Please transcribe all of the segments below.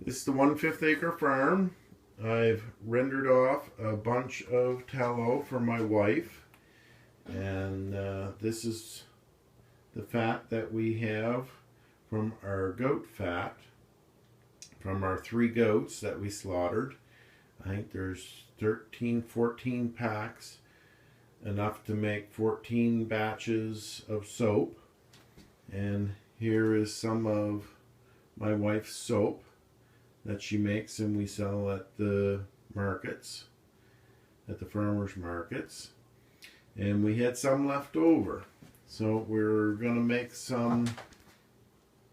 This is the 1/5 acre farm. I've rendered off a bunch of tallow for my wife, and this is the fat that we have from our goat fat, from our 3 goats that we slaughtered. I think there's 13, 14 packs, enough to make 14 batches of soap. And here is some of my wife's soap that she makes and we sell at the markets, at the farmers markets. And we had some left over, so we're gonna make some,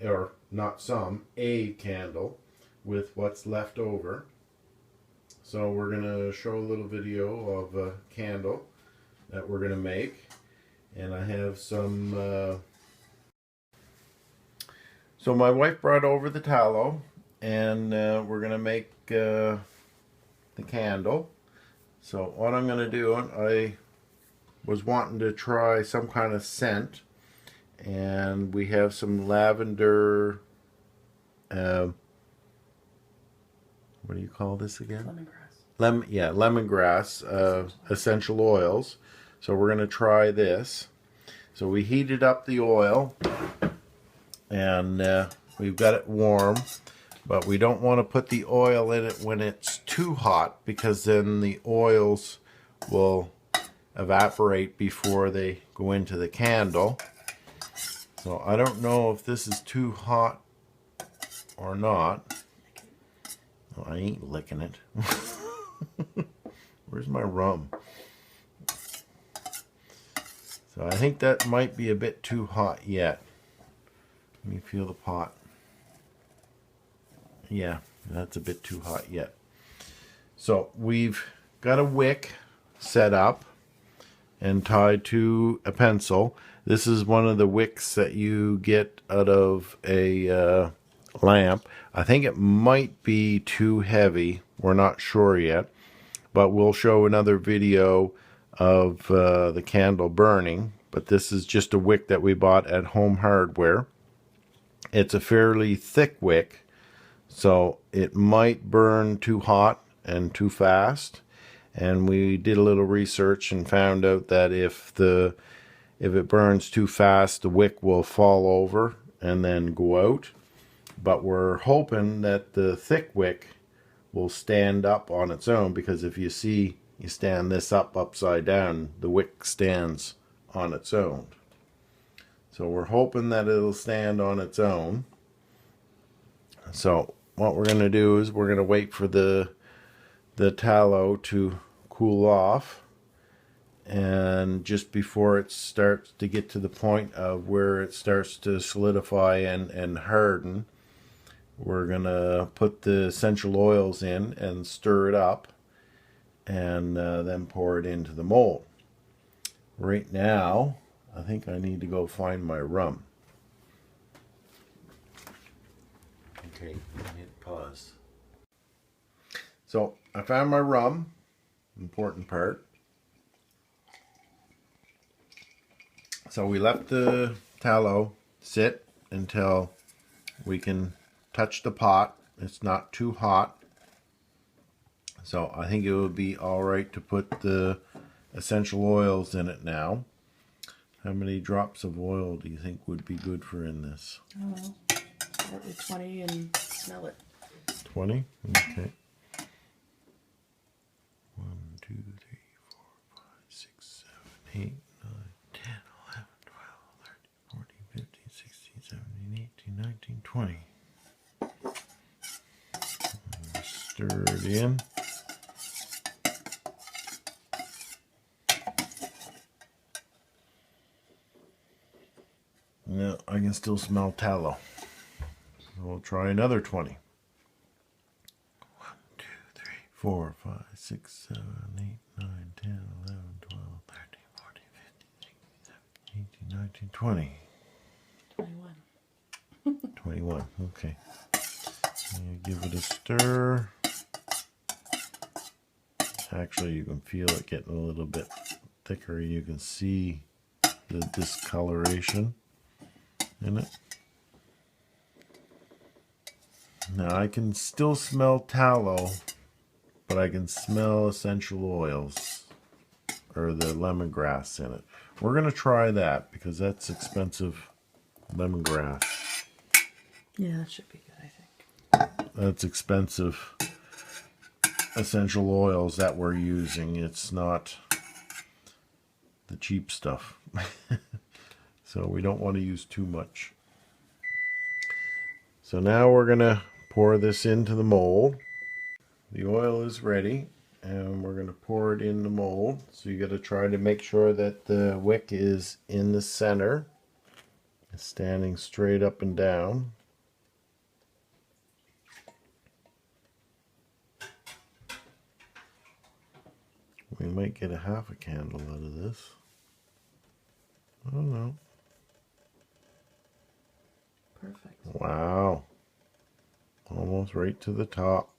or not some, a candle with what's left over. So we're gonna show a little video of a candle that we're gonna make, and I have some so my wife brought over the tallow, and we're gonna make the candle. So what I'm gonna do, I was wanting to try some kind of scent, and we have some lavender, what do you call this again? Lemongrass. Lemongrass essential oils. So we're gonna try this. So we heated up the oil, and we've got it warm, but we don't want to put the oil in it when it's too hot, because then the oils will evaporate before they go into the candle. So I don't know if this is too hot or not. Oh, I ain't licking it. Where's my rum? So I think that might be a bit too hot yet. Let me feel the pot. Yeah, that's a bit too hot yet. So we've got a wick set up and tied to a pencil. This is one of the wicks that you get out of a lamp. I think it might be too heavy. We're not sure yet, but we'll show another video of the candle burning. But this is just a wick that we bought at Home Hardware. It's a fairly thick wick, so it might burn too hot and too fast. And we did a little research and found out that if it burns too fast, the wick will fall over and then go out. But we're hoping that the thick wick will stand up on its own, because if you see, you stand this up upside down, the wick stands on its own. So we're hoping that it'll stand on its own. So what we're going to do is we're going to wait for the tallow to cool off, and just before it starts to get to the point of where it starts to solidify and harden, we're going to put the essential oils in and stir it up, and then pour it into the mold. Right now, I think I need to go find my rum. Okay, hit pause. So I found my rum, important part. So we left the tallow sit until we can touch the pot. It's not too hot. So I think it would be alright to put the essential oils in it now. How many drops of oil do you think would be good for in this? I don't know. Start with 20 and smell it. 20? Okay. 1, 2, 3, 4, 5, 6, 7, 8, 9, 10, 11, 12, 13, 14, 15, 16, 17, 18, 19, 20. Stir it in. No, I can still smell tallow. So we'll try another 20. 1, 2, 3, 4, 5, 6, 7, 8, 9, 10, 11, 12, 13, 14, 15, 16, 17, 18, 19, 20. 21. 21, okay. And give it a stir. Actually, you can feel it getting a little bit thicker. You can see the discoloration in it. Now I can still smell tallow, but I can smell essential oils or the lemongrass in it. We're going to try that because that's expensive lemongrass. Yeah, that should be good, I think. That's expensive essential oils that we're using. It's not the cheap stuff. So we don't want to use too much. So now we're going to pour this into the mold. The oil is ready and we're going to pour it in the mold. So you got to try to make sure that the wick is in the center, standing straight up and down. We might get a half a candle out of this. I don't know. Perfect. Wow. Almost right to the top.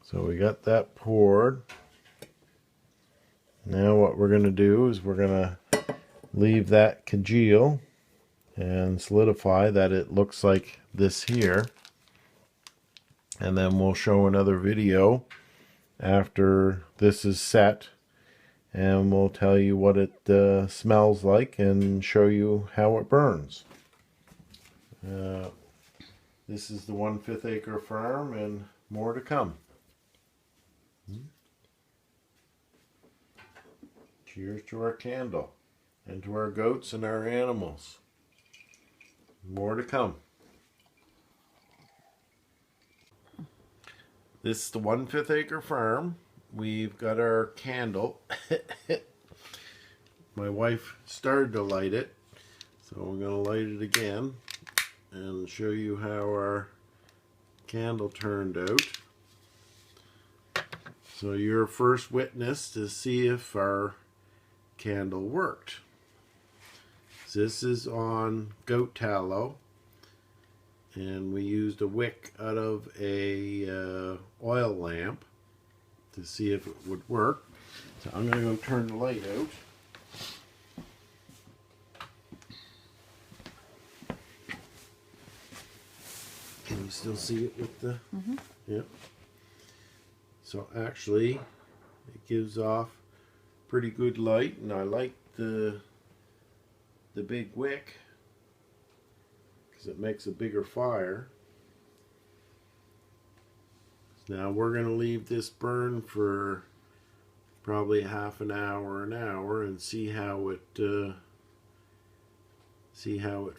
So we got that poured. Now what we're going to do is we're going to leave that congeal and solidify that it looks like this here. And then we'll show another video after this is set. And we'll tell you what it smells like and show you how it burns. This is the 1/5 acre farm and more to come. Cheers to our candle and to our goats and our animals. More to come. This is the 1/5 acre farm. We've got our candle. My wife started to light it, so we're going to light it again and show you how our candle turned out. So you're first witness to see if our candle worked. This is on goat tallow, and we used a wick out of a oil lamp to see if it would work. So I'm going to go turn the light out. Can you still see it with the... Yep. So actually it gives off pretty good light, and I like the big wick because it makes a bigger fire. Now we're going to leave this burn for probably half an hour and see how it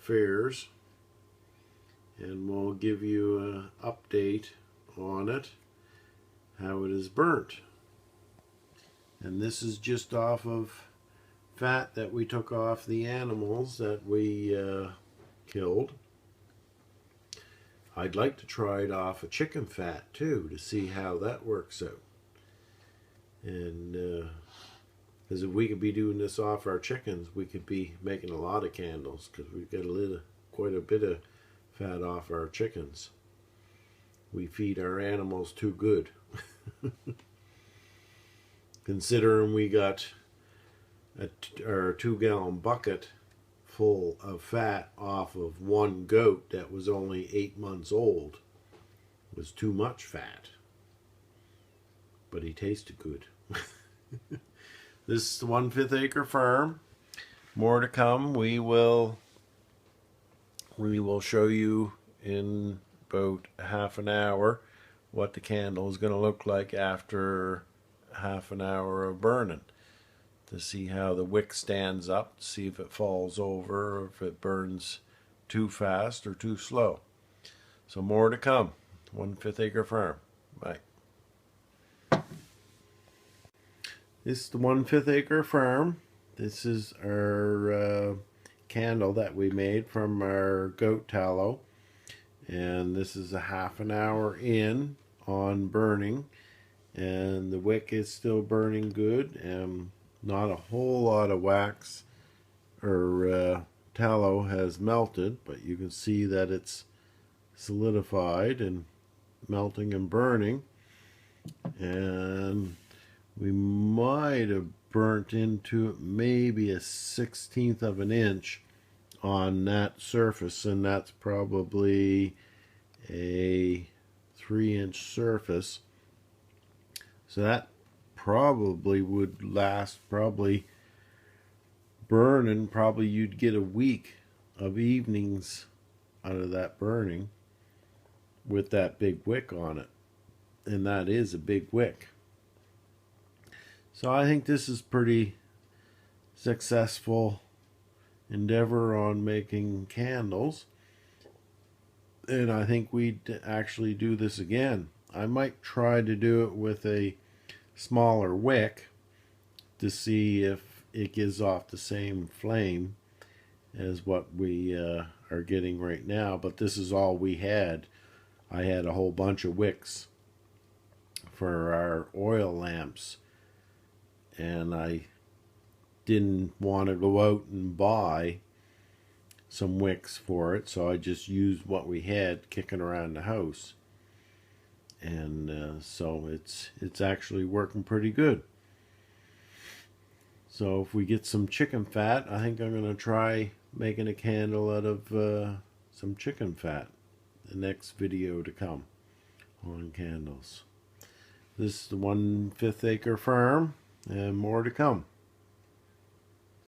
fares, and we'll give you an update on it, how it is burnt. And this is just off of fat that we took off the animals that we killed. I'd like to try it off of chicken fat too to see how that works out. And because if we could be doing this off our chickens, we could be making a lot of candles, because we've got quite a bit of fat off our chickens. We feed our animals too good. Considering we got our 2-gallon bucket full of fat off of one goat that was only 8 months old. It was too much fat. But he tasted good. This is the 1/5 acre farm. More to come. We will show you in about half an hour what the candle is going to look like after half an hour of burning, to see how the wick stands up, see if it falls over or if it burns too fast or too slow. So more to come. 1/5 acre farm. Bye. This is the 1/5 acre farm. This is our candle that we made from our goat tallow. And this is a half an hour in on burning. And the wick is still burning good. And not a whole lot of wax or tallow has melted. But you can see that it's solidified and melting and burning. And we might have burnt into it maybe a 1/16 of an inch on that surface, and that's probably a 3-inch surface. So that probably would last, probably burning, probably you'd get a week of evenings out of that burning with that big wick on it. And that is a big wick. So I think this is pretty successful endeavor on making candles. And I think we'd actually do this again. I might try to do it with a smaller wick to see if it gives off the same flame as what we are getting right now. But this is all we had. I had a whole bunch of wicks for our oil lamps, and I didn't want to go out and buy some wicks for it, so I just used what we had kicking around the house, and so it's actually working pretty good. So if we get some chicken fat, I think I'm going to try making a candle out of some chicken fat. The next video to come on candles. This is the 1/5 acre farm, and more to come.